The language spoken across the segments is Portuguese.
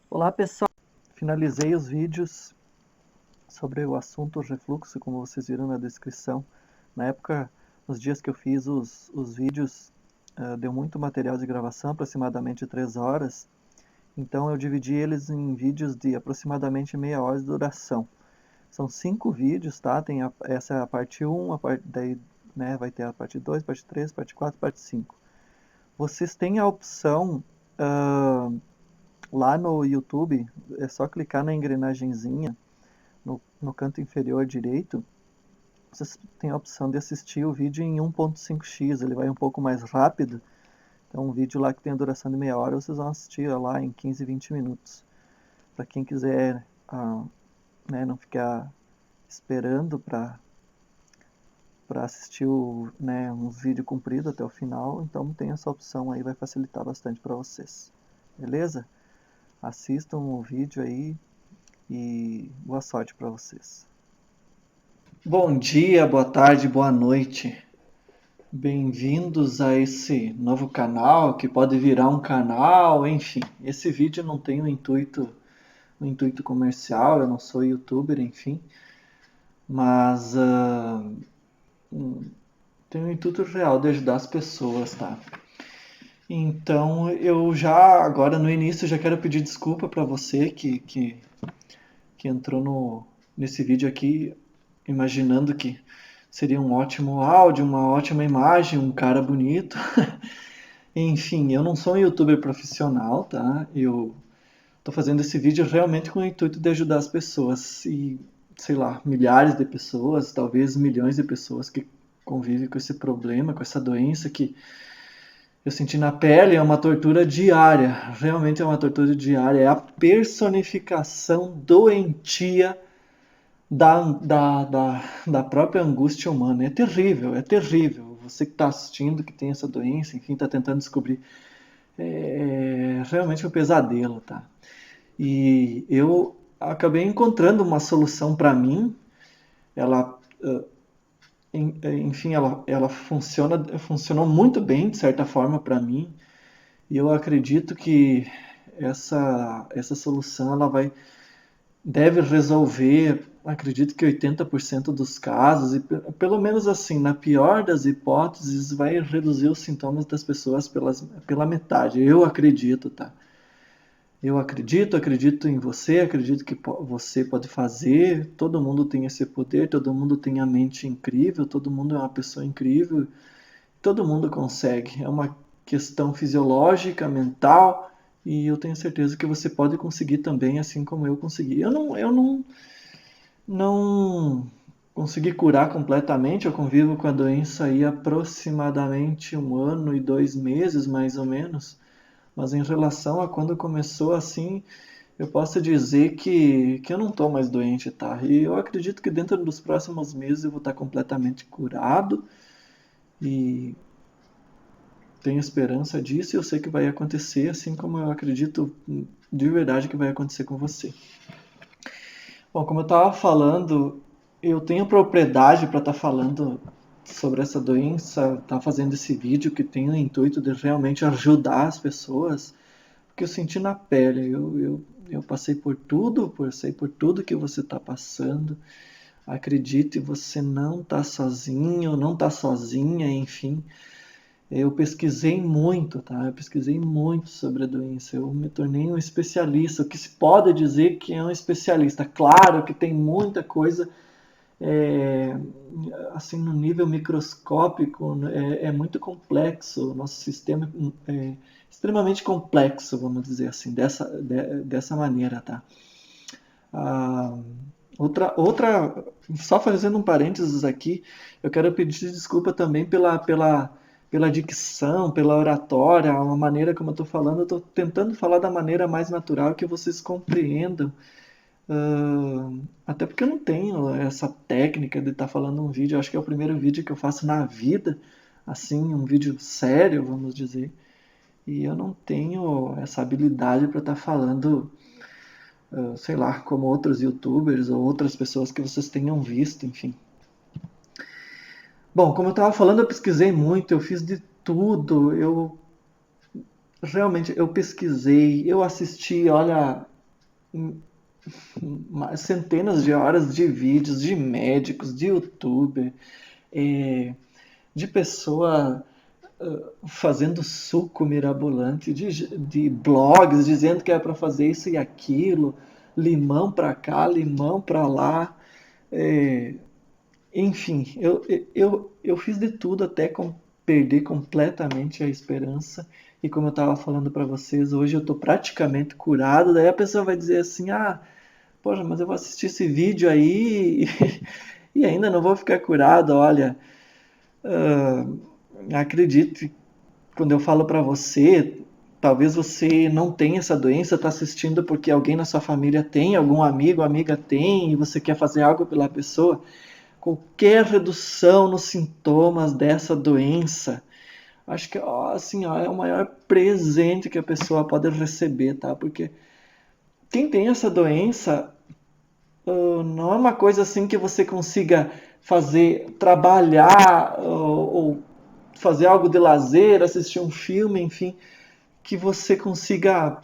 Olá pessoal, finalizei os vídeos sobre o assunto refluxo, como vocês viram na descrição. Na época, nos dias que eu fiz os vídeos, deu muito material de gravação, aproximadamente 3 horas. Então eu dividi eles em vídeos de aproximadamente meia hora de duração. São 5 vídeos, tá? Essa é a parte 1, daí né, vai ter a parte 2, parte 3, parte 4, parte 5. Vocês têm a opção lá no YouTube, é só clicar na engrenagenzinha no canto inferior direito, vocês têm a opção de assistir o vídeo em 1.5x, ele vai um pouco mais rápido. Então um vídeo lá que tem a duração de meia hora, vocês vão assistir lá em 15, 20 minutos. Para quem quiser né, não ficar esperando para assistir um vídeo comprido até o final, então tem essa opção aí, vai facilitar bastante para vocês. Beleza? Assistam o vídeo aí e boa sorte para vocês. Bom dia, boa tarde, boa noite. Bem-vindos a esse novo canal, que pode virar um canal, enfim. Esse vídeo não tem um intuito comercial, eu não sou youtuber, enfim. Mas tem um intuito real de ajudar as pessoas, tá? Então eu já, agora no início, já quero pedir desculpa para você que entrou nesse vídeo aqui imaginando que seria um ótimo áudio, uma ótima imagem, um cara bonito. Enfim, eu não sou um youtuber profissional, tá? Eu tô fazendo esse vídeo realmente com o intuito de ajudar as pessoas e, sei lá, milhares de pessoas, talvez milhões de pessoas que convivem com esse problema, com essa doença que eu senti na pele, é uma tortura diária, realmente é uma tortura diária, é a personificação doentia da própria angústia humana. É terrível, é terrível. Você que está assistindo, que tem essa doença, enfim, está tentando descobrir, é realmente um pesadelo, tá? E eu acabei encontrando uma solução para mim. Ela, enfim, ela funcionou muito bem, de certa forma, para mim. E eu acredito que essa solução ela deve resolver, acredito que 80% dos casos, e pelo menos assim, na pior das hipóteses, vai reduzir os sintomas das pessoas pela metade. Eu acredito, tá? Eu acredito em você, acredito que você pode fazer. Todo mundo tem esse poder, todo mundo tem a mente incrível, todo mundo é uma pessoa incrível, todo mundo consegue. É uma questão fisiológica, mental, e eu tenho certeza que você pode conseguir também, assim como eu consegui. Eu não consegui curar completamente, eu convivo com a doença aí aproximadamente 1 ano e 2 meses, mais ou menos. Mas em relação a quando começou assim, eu posso dizer que eu não estou mais doente, tá? E eu acredito que dentro dos próximos meses eu vou estar completamente curado e tenho esperança disso e eu sei que vai acontecer, assim como eu acredito de verdade que vai acontecer com você. Bom, como eu estava falando, eu tenho propriedade para estar falando sobre essa doença, estar fazendo esse vídeo que tem o intuito de realmente ajudar as pessoas, porque eu senti na pele, eu passei por tudo, passei por tudo que você está passando. Acredite, você não está sozinho, não está sozinha, enfim. Eu pesquisei muito, tá? Eu pesquisei muito sobre a doença. Eu me tornei um especialista. O que se pode dizer que é um especialista? Claro que tem muita coisa, é, assim, no nível microscópico, é muito complexo. O nosso sistema é extremamente complexo, vamos dizer assim, dessa maneira, tá? Ah, só fazendo um parênteses aqui, eu quero pedir desculpa também pela dicção, pela oratória, a maneira como eu estou falando. Eu estou tentando falar da maneira mais natural que vocês compreendam. Até porque eu não tenho essa técnica de estar falando um vídeo. Eu acho que é o primeiro vídeo que eu faço na vida, assim, um vídeo sério, vamos dizer. E eu não tenho essa habilidade para estar falando sei lá, como outros youtubers ou outras pessoas que vocês tenham visto, enfim. Bom, como eu estava falando, eu pesquisei muito, eu fiz de tudo, eu realmente eu pesquisei, eu assisti, olha, centenas de horas de vídeos de médicos, de youtuber, é, de pessoa fazendo suco mirabolante, de blogs dizendo que é para fazer isso e aquilo, limão para cá, limão para lá. É, enfim, eu fiz de tudo até perder completamente a esperança. E como eu estava falando para vocês, hoje eu estou praticamente curado. Daí a pessoa vai dizer assim: ah, poxa, mas eu vou assistir esse vídeo aí e ainda não vou ficar curado. Olha, acredite, quando eu falo para você, talvez você não tenha essa doença, está assistindo porque alguém na sua família tem, algum amigo, amiga tem, e você quer fazer algo pela pessoa. Qualquer redução nos sintomas dessa doença, acho que ó, assim, ó, é o maior presente que a pessoa pode receber, tá? Porque quem tem essa doença, não é uma coisa assim que você consiga fazer, trabalhar ou fazer algo de lazer, assistir um filme, enfim, que você consiga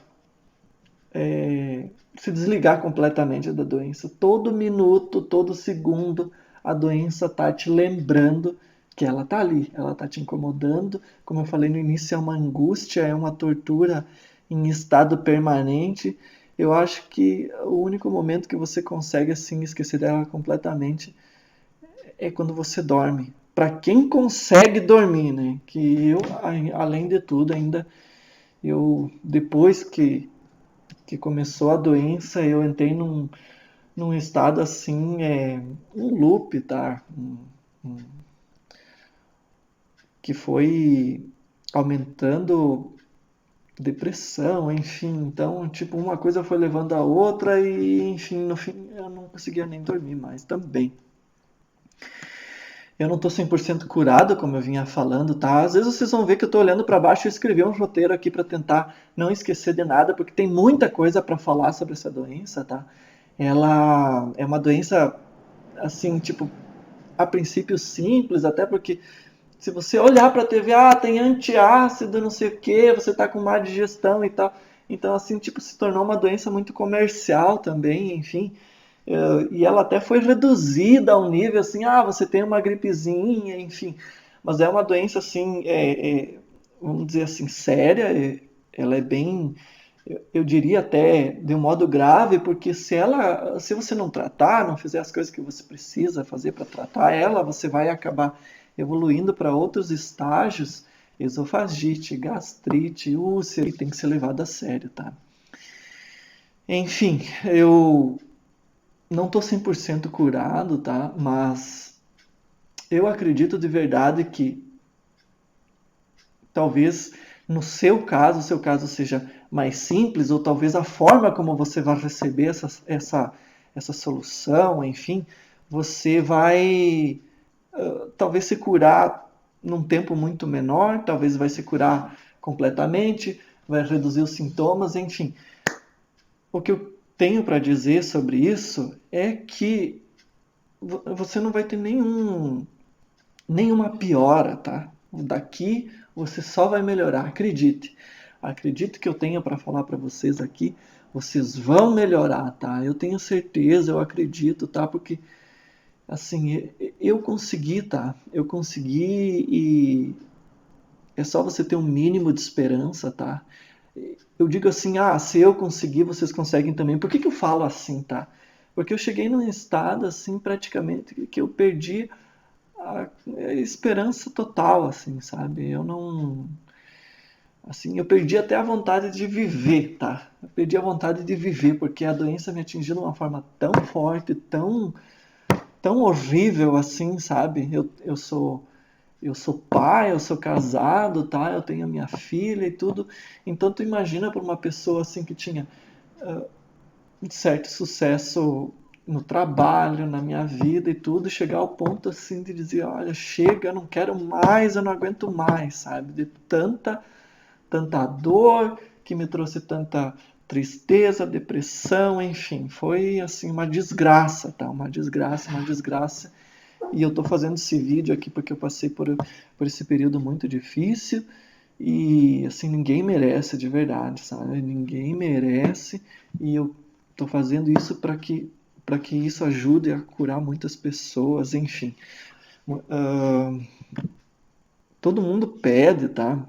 se desligar completamente da doença. Todo minuto, todo segundo, a doença tá te lembrando que ela tá ali, ela tá te incomodando. Como eu falei no início, é uma angústia, é uma tortura em estado permanente. Eu acho que o único momento que você consegue assim esquecer dela completamente é quando você dorme. Para quem consegue dormir, né? Que eu, além de tudo, ainda eu depois que começou a doença, eu entrei num estado assim, um loop, tá? Que foi aumentando depressão, enfim. Então, tipo, uma coisa foi levando a outra e, enfim, no fim eu não conseguia nem dormir mais também. Eu não tô 100% curado, como eu vinha falando, tá? Às vezes vocês vão ver que eu tô olhando para baixo e escrevi um roteiro aqui para tentar não esquecer de nada, porque tem muita coisa para falar sobre essa doença, tá? Ela é uma doença, assim, tipo, a princípio simples, até porque se você olhar para a TV, ah, tem antiácido, não sei o que, você tá com má digestão e tal. Então, assim, tipo, se tornou uma doença muito comercial também, enfim. E ela até foi reduzida a um nível assim, ah, você tem uma gripezinha, enfim. Mas é uma doença assim, vamos dizer assim, séria. Ela é bem, eu diria até de um modo grave, porque se você não tratar, não fizer as coisas que você precisa fazer para tratar ela, você vai acabar evoluindo para outros estágios, esofagite, gastrite, úlcera, e tem que ser levado a sério, tá? Enfim, eu não tô 100% curado, tá? Mas eu acredito de verdade que talvez no seu caso seja mais simples, ou talvez a forma como você vai receber essa solução, enfim, você vai talvez se curar num tempo muito menor, talvez vai se curar completamente, vai reduzir os sintomas, enfim. O que eu tenho para dizer sobre isso é que você não vai ter nenhuma piora, tá? Daqui você só vai melhorar, acredite. Acredite que eu tenho para falar para vocês aqui, vocês vão melhorar, tá? Eu tenho certeza, eu acredito, tá? Porque assim, eu consegui, tá? Eu consegui e é só você ter um mínimo de esperança, tá? Eu digo assim, ah, se eu conseguir, vocês conseguem também. Por que que eu falo assim, tá? Porque eu cheguei num estado assim, praticamente, que eu perdi a esperança total, assim, sabe? Eu não. Assim, eu perdi até a vontade de viver, tá? Eu perdi a vontade de viver, porque a doença me atingiu de uma forma tão forte, tão horrível assim, sabe? Eu sou pai, eu sou casado, tá? Eu tenho minha filha e tudo. Então tu imagina para uma pessoa assim que tinha um certo sucesso no trabalho, na minha vida e tudo, chegar ao ponto assim de dizer, olha, chega, eu não quero mais, eu não aguento mais, sabe? De tanta dor que me trouxe tanta tristeza, depressão, enfim, foi assim uma desgraça, tá? Uma desgraça, uma desgraça. E eu tô fazendo esse vídeo aqui porque eu passei por esse período muito difícil e assim ninguém merece de verdade, sabe? Ninguém merece e eu Estou fazendo isso para que isso ajude a curar muitas pessoas, enfim. Todo mundo pede, tá?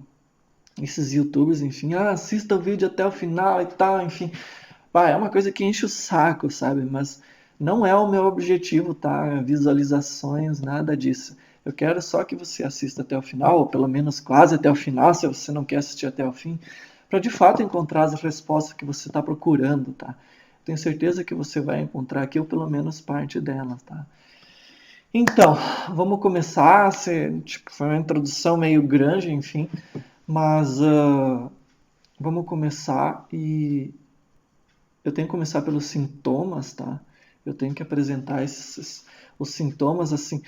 Esses YouTubers, enfim, assista o vídeo até o final e tal, enfim. É uma coisa que enche o saco, sabe? Mas não é o meu objetivo, tá? Visualizações, nada disso. Eu quero só que você assista até o final, ou pelo menos quase até o final, se você não quer assistir até o fim, para de fato encontrar as respostas que você está procurando, tá? Tenho certeza que você vai encontrar aqui, ou pelo menos parte delas, tá? Então, vamos começar. Foi uma introdução meio grande, enfim, mas vamos começar e eu tenho que começar pelos sintomas, tá? Eu tenho que apresentar os sintomas assim.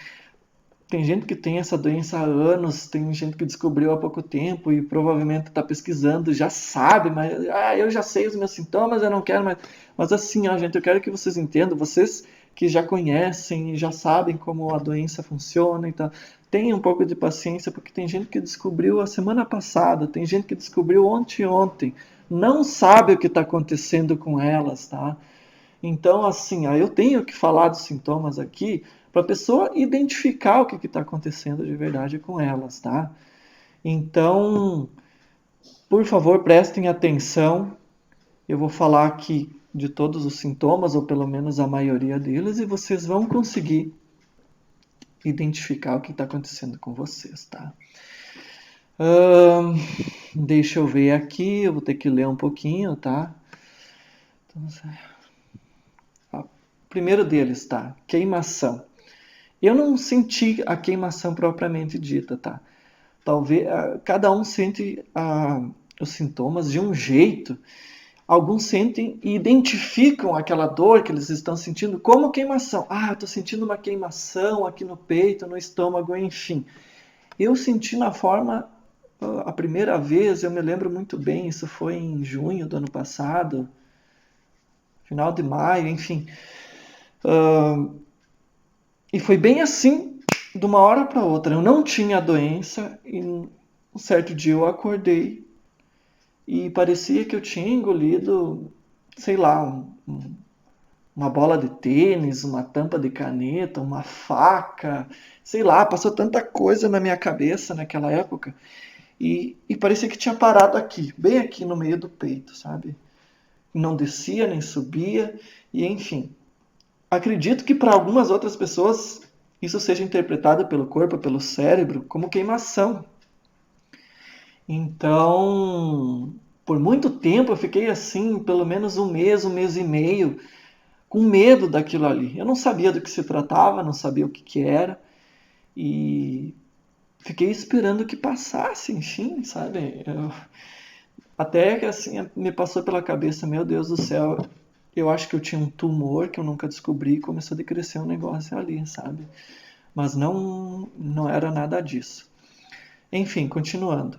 Tem gente que tem essa doença há anos, tem gente que descobriu há pouco tempo e provavelmente está pesquisando, já sabe, mas eu já sei os meus sintomas, eu não quero mais. Mas assim, gente, eu quero que vocês entendam, vocês que já conhecem e já sabem como a doença funciona e tal, tenham um pouco de paciência, porque tem gente que descobriu a semana passada, tem gente que descobriu ontem, não sabe o que está acontecendo com elas, tá? Então, assim, eu tenho que falar dos sintomas aqui para a pessoa identificar o que está acontecendo de verdade com elas, tá? Então, por favor, prestem atenção. Eu vou falar aqui de todos os sintomas, ou pelo menos a maioria deles, e vocês vão conseguir identificar o que está acontecendo com vocês, tá? Deixa eu ver aqui, eu vou ter que ler um pouquinho, tá? Então, primeiro deles, tá? Queimação. Eu não senti a queimação propriamente dita, tá? Talvez cada um sente os sintomas de um jeito. Alguns sentem e identificam aquela dor que eles estão sentindo como queimação. Eu estou sentindo uma queimação aqui no peito, no estômago, enfim. Eu senti na forma, a primeira vez, eu me lembro muito bem, isso foi em junho do ano passado, final de maio, enfim. E foi bem assim, de uma hora para outra. Eu não tinha a doença e um certo dia eu acordei e parecia que eu tinha engolido, sei lá, uma bola de tênis, uma tampa de caneta, uma faca, sei lá, passou tanta coisa na minha cabeça naquela época e parecia que tinha parado aqui, bem aqui no meio do peito, sabe? Não descia nem subia e enfim. Acredito que para algumas outras pessoas isso seja interpretado pelo corpo, pelo cérebro, como queimação. Então, por muito tempo eu fiquei assim, pelo menos um mês e meio, com medo daquilo ali. Eu não sabia do que se tratava, não sabia o que, que era, e fiquei esperando que passasse, enfim, sabe? Até que assim me passou pela cabeça, meu Deus do céu, eu acho que eu tinha um tumor que eu nunca descobri e começou a crescer um negócio ali, sabe? Mas não era nada disso. Enfim, continuando.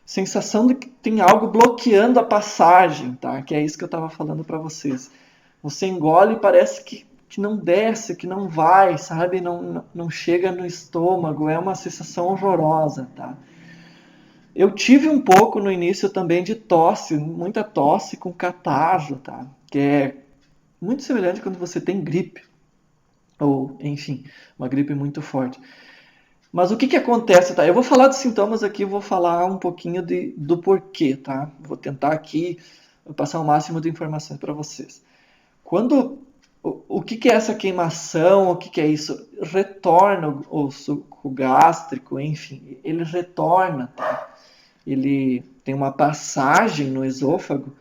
Sensação de que tem algo bloqueando a passagem, tá? Que é isso que eu estava falando para vocês. Você engole e parece que não desce, que não vai, sabe? Não chega no estômago, é uma sensação horrorosa, tá? Eu tive um pouco no início também de tosse, muita tosse com catarro, tá? Que é muito semelhante quando você tem gripe, ou enfim, uma gripe muito forte. Mas o que acontece, tá? Eu vou falar dos sintomas aqui, vou falar um pouquinho do porquê, tá? Vou tentar aqui passar o máximo de informações para vocês. O que é essa queimação? O que é isso? Retorna o suco gástrico, enfim, ele retorna, tá? Ele tem uma passagem no esôfago,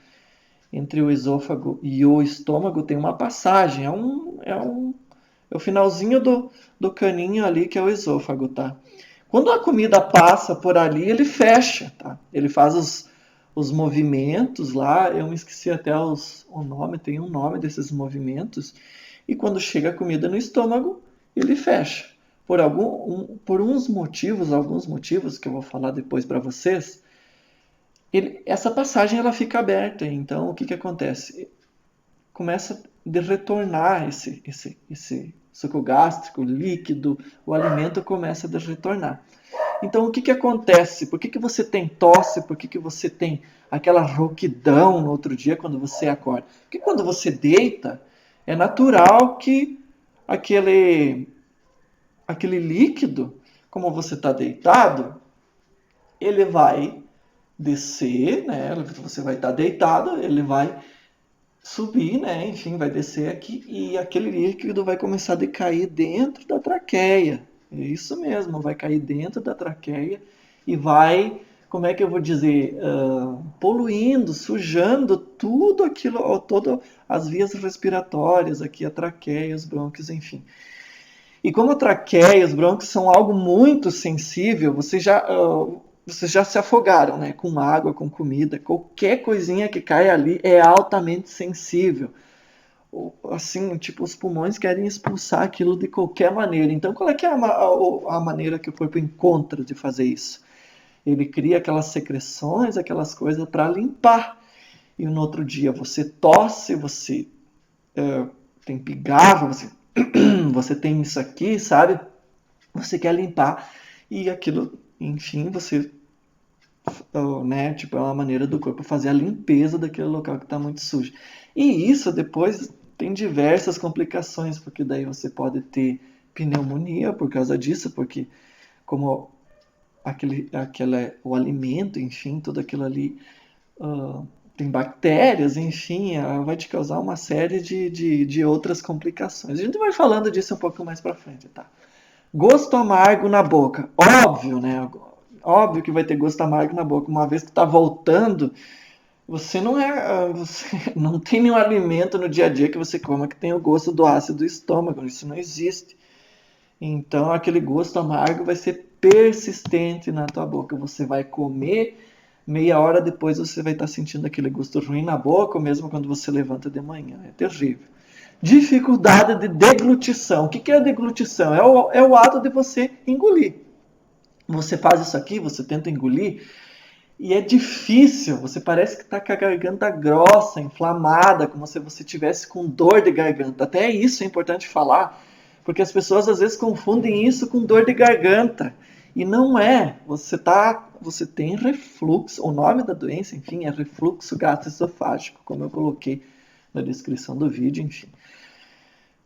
entre o esôfago e o estômago tem uma passagem, é o finalzinho do caninho ali que é o esôfago, tá? Quando a comida passa por ali, ele fecha, tá? Ele faz os movimentos lá, eu me esqueci até o nome, tem um nome desses movimentos, e quando chega a comida no estômago, ele fecha. Por uns motivos, alguns motivos que eu vou falar depois para vocês, essa passagem ela fica aberta. Então, o que acontece? Começa a retornar esse suco gástrico, líquido, o alimento começa a retornar. Então, o que que acontece? Por que que você tem tosse? Por que que você tem aquela rouquidão no outro dia quando você acorda? Porque quando você deita, é natural que aquele, aquele líquido, como você está deitado, ele vai descer, né? Você vai estar deitado, ele vai subir, né? Enfim, vai descer aqui e aquele líquido vai começar a decair dentro da traqueia. É isso mesmo, vai cair dentro da traqueia e vai, como é que eu vou dizer, poluindo, sujando tudo aquilo, todas as vias respiratórias, aqui a traqueia, os brônquios, enfim. E como a traqueia e os brônquios são algo muito sensível, vocês já se afogaram, né? Com água, com comida, qualquer coisinha que cai ali é altamente sensível. Assim, tipo, os pulmões querem expulsar aquilo de qualquer maneira. Então, qual é que é a maneira que o corpo encontra de fazer isso? Ele cria aquelas secreções, aquelas coisas para limpar. E no outro dia você tosse, você tem pigarro, você tem isso aqui, sabe? Você quer limpar e aquilo, enfim, você, né, tipo, é uma maneira do corpo fazer a limpeza daquele local que está muito sujo. E isso depois tem diversas complicações, porque daí você pode ter pneumonia por causa disso, porque como o alimento, enfim, tudo aquilo ali tem bactérias, enfim, vai te causar uma série de outras complicações. A gente vai falando disso um pouco mais para frente, tá? Gosto amargo na boca. Óbvio, né? Óbvio que vai ter gosto amargo na boca. Uma vez que está voltando, você não é. Você não tem nenhum alimento no dia a dia que você coma que tenha o gosto do ácido do estômago. Isso não existe. Então aquele gosto amargo vai ser persistente na tua boca. Você vai comer, meia hora depois você vai estar sentindo aquele gosto ruim na boca, ou mesmo quando você levanta de manhã. É terrível. Dificuldade de deglutição. O que é a deglutição? É o ato de você engolir. Você faz isso aqui, você tenta engolir, e é difícil. Você parece que está com a garganta grossa, inflamada, como se você tivesse com dor de garganta. Até isso é importante falar, porque as pessoas às vezes confundem isso com dor de garganta. E não é. Você tem refluxo. O nome da doença, enfim, é refluxo gastroesofágico, como eu coloquei na descrição do vídeo, enfim.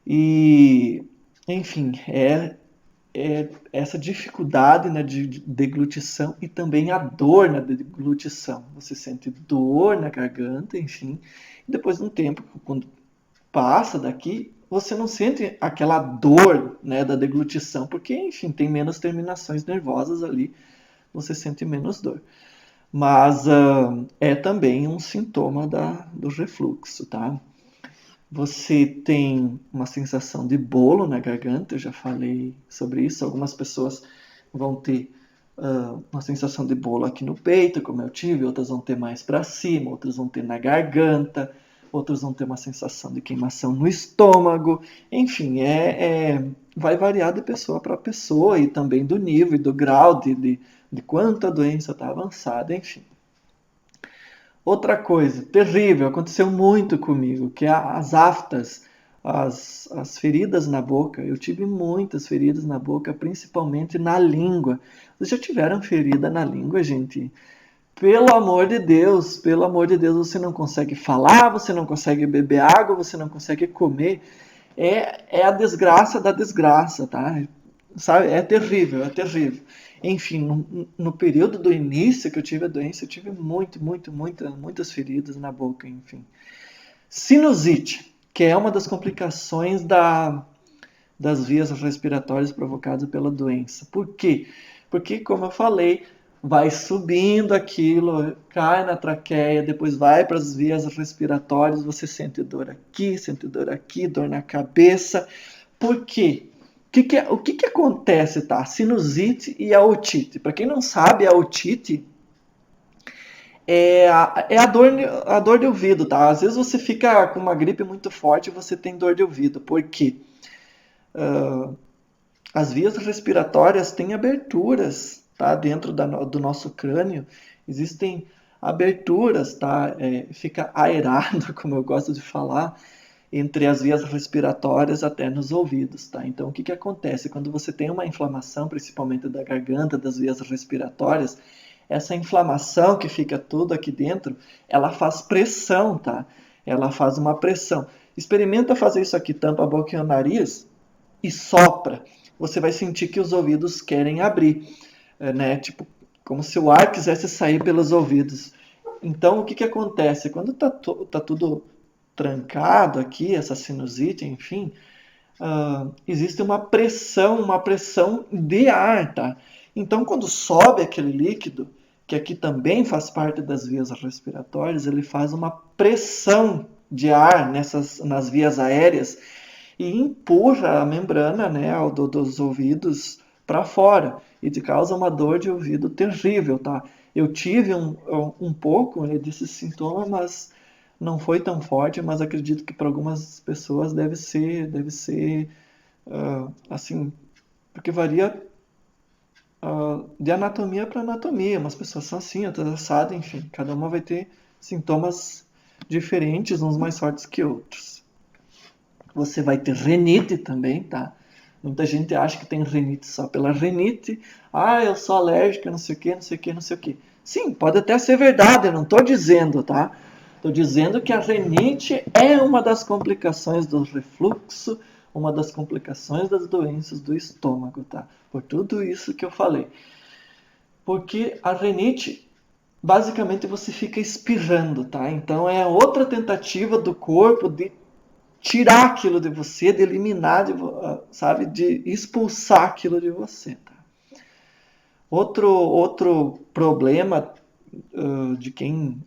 E, enfim, é essa dificuldade, né, de deglutição e também a dor na deglutição. Você sente dor na garganta, enfim, e depois de um tempo, quando passa daqui, você não sente aquela dor, né, da deglutição, porque, enfim, tem menos terminações nervosas ali, você sente menos dor. Mas é também um sintoma do refluxo, tá? Você tem uma sensação de bolo na garganta, eu já falei sobre isso. Algumas pessoas vão ter uma sensação de bolo aqui no peito, como eu tive, outras vão ter mais para cima, outras vão ter na garganta, outras vão ter uma sensação de queimação no estômago. Enfim, vai variar de pessoa para pessoa e também do nível e do grau de quanto a doença está avançada, enfim. Outra coisa terrível, aconteceu muito comigo, que é as aftas, as feridas na boca. Eu tive muitas feridas na boca, principalmente na língua. Vocês já tiveram ferida na língua, gente? Pelo amor de Deus, você não consegue falar, você não consegue beber água, você não consegue comer. É a desgraça da desgraça, tá? Sabe? É terrível, é terrível. Enfim, no período do início que eu tive a doença, eu tive muitas feridas na boca, enfim. Sinusite, que é uma das complicações das vias respiratórias provocadas pela doença. Por quê? Porque, como eu falei, vai subindo aquilo, cai na traqueia, depois vai para as vias respiratórias, você sente dor aqui, dor na cabeça. Por quê? O que acontece, tá? Sinusite e a otite. Para quem não sabe, a otite é a dor de ouvido, tá? Às vezes você fica com uma gripe muito forte e você tem dor de ouvido. Por quê? As vias respiratórias têm aberturas, tá? Dentro do nosso crânio existem aberturas, tá? Fica aerado, como eu gosto de falar. entre as vias respiratórias até nos ouvidos, tá? Então, o que que acontece? Quando você tem uma inflamação, principalmente da garganta, das vias respiratórias, essa inflamação que fica tudo aqui dentro, ela faz pressão, tá? Ela faz uma pressão. Experimenta fazer isso aqui, tampa a boca e o nariz e sopra. Você vai sentir que os ouvidos querem abrir, né? Tipo, como se o ar quisesse sair pelos ouvidos. Então, o que que acontece? Quando tá tudo trancado aqui, essa sinusite, enfim, existe uma pressão de ar, tá? Então, quando sobe aquele líquido, que aqui também faz parte das vias respiratórias, ele faz uma pressão de ar nas vias aéreas e empurra a membrana, né, dos ouvidos para fora e te causa uma dor de ouvido terrível, tá? Eu tive um pouco, né, desses sintomas, mas não foi tão forte, mas acredito que para algumas pessoas deve ser assim, porque varia de anatomia para anatomia. Umas pessoas são assim, outras assadas, enfim, cada uma vai ter sintomas diferentes, uns mais fortes que outros. Você vai ter renite também, tá? Muita gente acha que tem renite só pela renite. Ah, eu sou alérgica, não sei o que, não sei o que, não sei o que. Sim, pode até ser verdade, eu não estou dizendo, tá? Estou dizendo que a renite é uma das complicações do refluxo, uma das complicações das doenças do estômago, tá? Por tudo isso que eu falei. Porque a renite, basicamente, você fica espirrando, tá? Então é outra tentativa do corpo de tirar aquilo de você, de eliminar, sabe, de expulsar aquilo de você. Tá? Outro problema de quem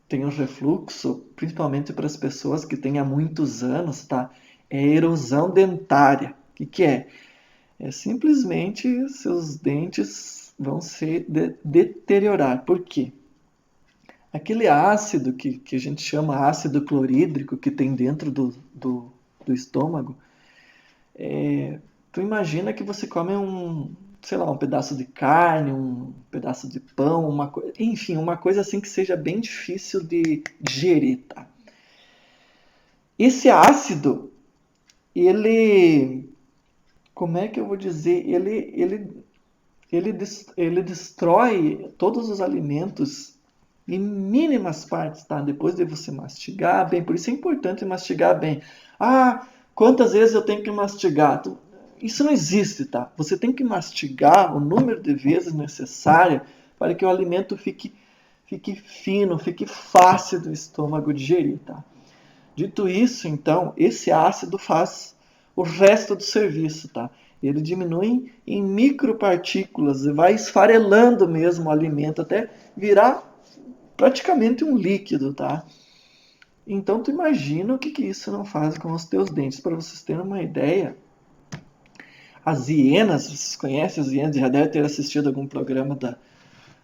tem o refluxo, principalmente para as pessoas que têm há muitos anos, tá? É a erosão dentária. O que é? É simplesmente seus dentes vão se deteriorar. Por quê? Aquele ácido que a gente chama ácido clorídrico que tem dentro do estômago, tu imagina que você come sei lá, um pedaço de carne, um pedaço de pão, enfim, uma coisa assim que seja bem difícil de digerir, tá? Esse ácido, ele, como é que eu vou dizer? Ele destrói todos os alimentos em mínimas partes, tá? Depois de você mastigar bem. Por isso é importante mastigar bem. Ah, quantas vezes eu tenho que mastigar? Isso não existe, tá? Você tem que mastigar o número de vezes necessário para que o alimento fique fino, fique fácil do estômago digerir, tá? Dito isso, então, esse ácido faz o resto do serviço, tá? Ele diminui em micropartículas e vai esfarelando mesmo o alimento até virar praticamente um líquido, tá? Então tu imagina o que isso não faz com os teus dentes. Para vocês terem uma ideia, as hienas, vocês conhecem as hienas? Já deve ter assistido algum programa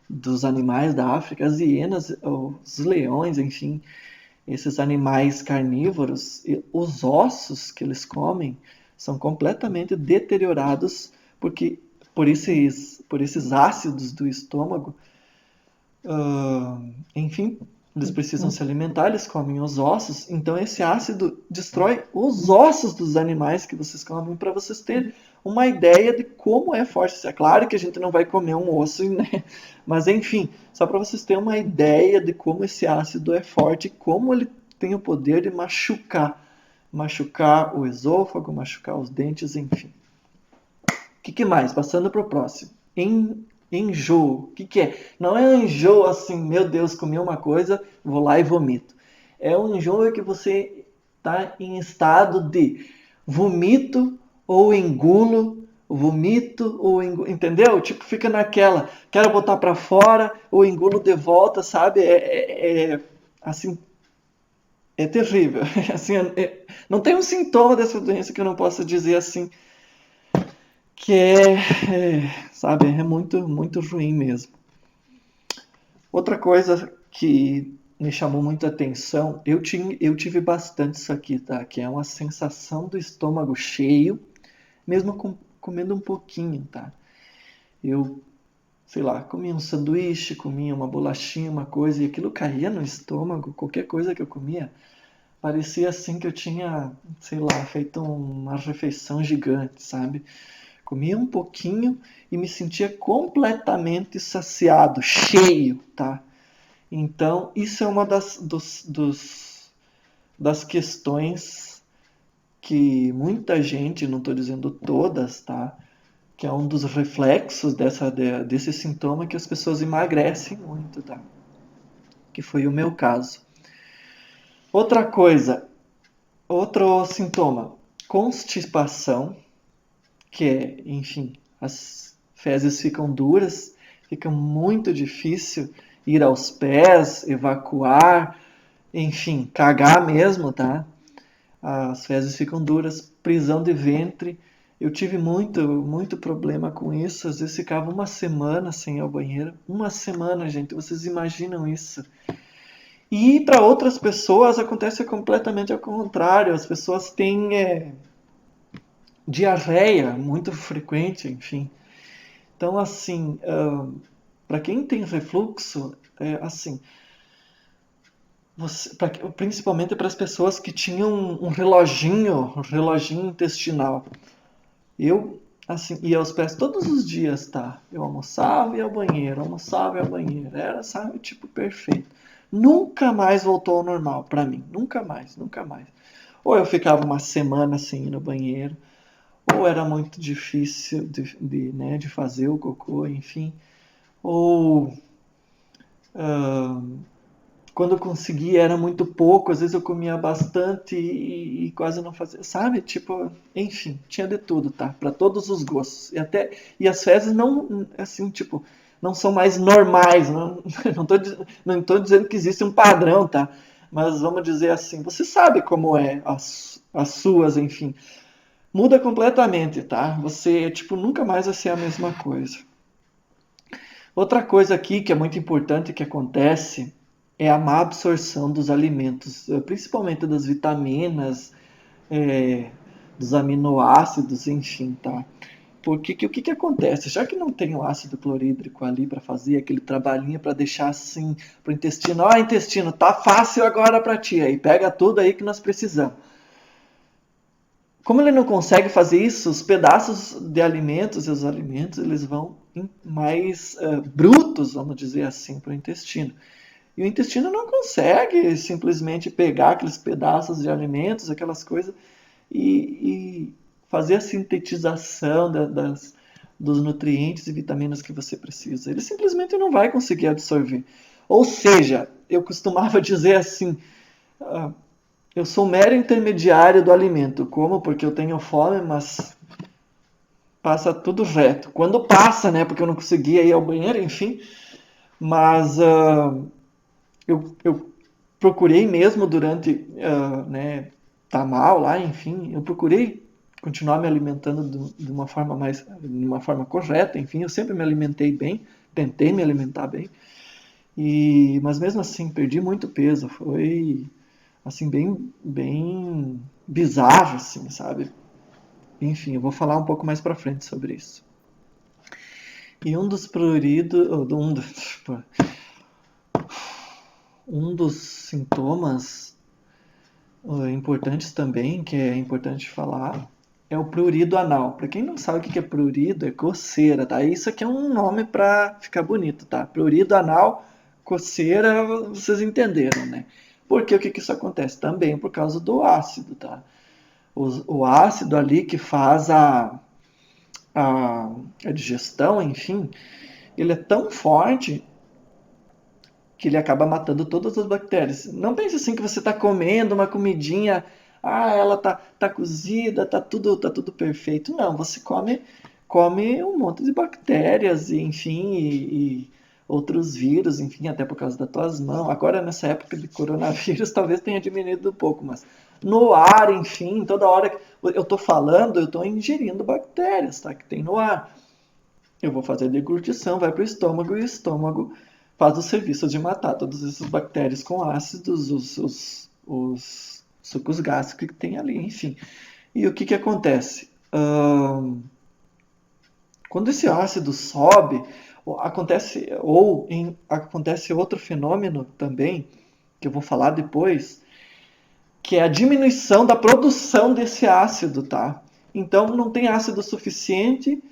dos animais da África. As hienas, os leões, enfim, esses animais carnívoros, os ossos que eles comem são completamente deteriorados porque por esses ácidos do estômago. Enfim, eles precisam se alimentar, eles comem os ossos, então esse ácido destrói os ossos dos animais que vocês comem, para vocês terem uma ideia de como é forte. É claro que a gente não vai comer um osso, né? Mas enfim, só para vocês terem uma ideia de como esse ácido é forte, como ele tem o poder de machucar o esôfago, machucar os dentes, enfim. O que mais? Passando para o próximo. Enjoo. O que é? Não é um enjoo assim, meu Deus, comi uma coisa, vou lá e vomito. É um enjoo que você está em estado de vomito ou engulo, entendeu? Tipo, fica naquela, quero botar para fora, ou engulo de volta, sabe? Assim, é terrível. Assim, não tem um sintoma dessa doença que eu não possa dizer assim, que sabe, é muito, muito ruim mesmo. Outra coisa que me chamou muita atenção, eu tive bastante isso aqui, tá? Que é uma sensação do estômago cheio, mesmo comendo um pouquinho, tá? Eu, sei lá, comia um sanduíche, comia uma bolachinha, uma coisa, e aquilo caía no estômago, qualquer coisa que eu comia, Parecia assim que eu tinha, sei lá, feito uma refeição gigante, sabe? Comia um pouquinho e me sentia completamente saciado, cheio, tá? Então, isso é uma das questões que muita gente, não estou dizendo todas, tá? Que é um dos reflexos desse sintoma que as pessoas emagrecem muito, tá? Que foi o meu caso. Outra coisa, outro sintoma, constipação, que é, enfim, as fezes ficam duras, fica muito difícil ir aos pés, evacuar, enfim, cagar mesmo, tá? As fezes ficam duras, prisão de ventre. Eu tive muito problema com isso. Às vezes ficava uma semana sem ir ao banheiro. Uma semana, gente. Vocês imaginam isso? E para outras pessoas acontece completamente ao contrário. As pessoas têm diarreia muito frequente, enfim. Então, assim, para quem tem refluxo, assim, principalmente para as pessoas que tinham um reloginho intestinal. Eu, assim, ia aos pés todos os dias, tá? Eu almoçava e ia ao banheiro, almoçava e ia ao banheiro. Era, sabe, tipo, perfeito. Nunca mais voltou ao normal pra mim. Nunca mais, nunca mais. Ou eu ficava uma semana sem ir no banheiro, ou era muito difícil né, de fazer o cocô, enfim. Ou quando eu conseguia era muito pouco, às vezes eu comia bastante e quase não fazia, sabe? Tipo, enfim, tinha de tudo, tá? Para todos os gostos. E as fezes não, assim, tipo, não são mais normais, não, não tô dizendo que existe um padrão, tá? Mas vamos dizer assim, você sabe como é as suas, enfim. Muda completamente, tá? Você, tipo, nunca mais vai ser a mesma coisa. Outra coisa aqui que é muito importante que acontece é a má absorção dos alimentos, principalmente das vitaminas, é, dos aminoácidos, enfim, tá? Porque o que acontece? Já que não tem o ácido clorídrico ali para fazer aquele trabalhinho para deixar assim para o intestino, ó, intestino, tá fácil agora para ti, aí pega tudo aí que nós precisamos. Como ele não consegue fazer isso, os pedaços de alimentos e os alimentos eles vão mais brutos, vamos dizer assim, para o intestino. E o intestino não consegue simplesmente pegar aqueles pedaços de alimentos, aquelas coisas, e fazer a sintetização dos nutrientes e vitaminas que você precisa. Ele simplesmente não vai conseguir absorver. Ou seja, eu costumava dizer assim: eu sou um mero intermediário do alimento. Como? Porque eu tenho fome, mas passa tudo reto. Quando passa, né? Porque eu não conseguia ir ao banheiro, enfim. Mas eu procurei mesmo durante, né, tá mal lá, enfim, eu procurei continuar me alimentando de uma forma de uma forma correta, enfim, eu sempre me alimentei bem, tentei me alimentar bem, mas mesmo assim perdi muito peso, foi assim bem bizarro, assim, sabe? Enfim, eu vou falar um pouco mais para frente sobre isso. E um dos pruridos, um dos sintomas importantes também, que é importante falar, é o prurido anal. Para quem não sabe o que é prurido, é coceira, tá? Isso aqui é um nome para ficar bonito, tá? Prurido anal, coceira, vocês entenderam, né? Porque o que isso acontece? Também por causa do ácido, tá? O ácido ali que faz a, a digestão, enfim, ele é tão forte que ele acaba matando todas as bactérias. Não pense assim que você está comendo uma comidinha, ela tá cozida, tá tudo perfeito. Não, você come um monte de bactérias, enfim, e outros vírus, enfim, até por causa das tuas mãos. Agora, nessa época de coronavírus, talvez tenha diminuído um pouco, mas no ar, enfim, toda hora que eu estou falando, eu estou ingerindo bactérias, tá? Que tem no ar. Eu vou fazer a deglutição, vai para o estômago e o estômago faz o serviço de matar todas essas bactérias com ácidos, os sucos gástricos que tem ali, enfim. E o que acontece? Quando esse ácido sobe, acontece outro fenômeno também, que eu vou falar depois, que é a diminuição da produção desse ácido, tá? Então não tem ácido suficiente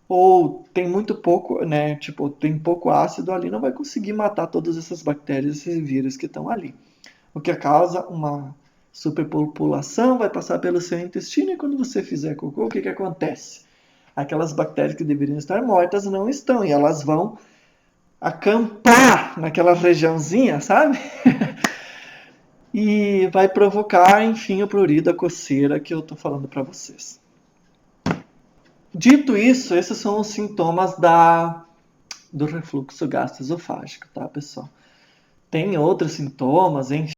ou tem muito pouco, né? Tipo, tem pouco ácido ali, não vai conseguir matar todas essas bactérias, esses vírus que estão ali. O que causa uma superpopulação, vai passar pelo seu intestino e quando você fizer cocô, o que acontece? Aquelas bactérias que deveriam estar mortas não estão e elas vão acampar naquela regiãozinha, sabe? E vai provocar, enfim, o prurido, a coceira que eu tô falando para vocês. Dito isso, esses são os sintomas do refluxo gastroesofágico, tá, pessoal? Tem outros sintomas, enfim.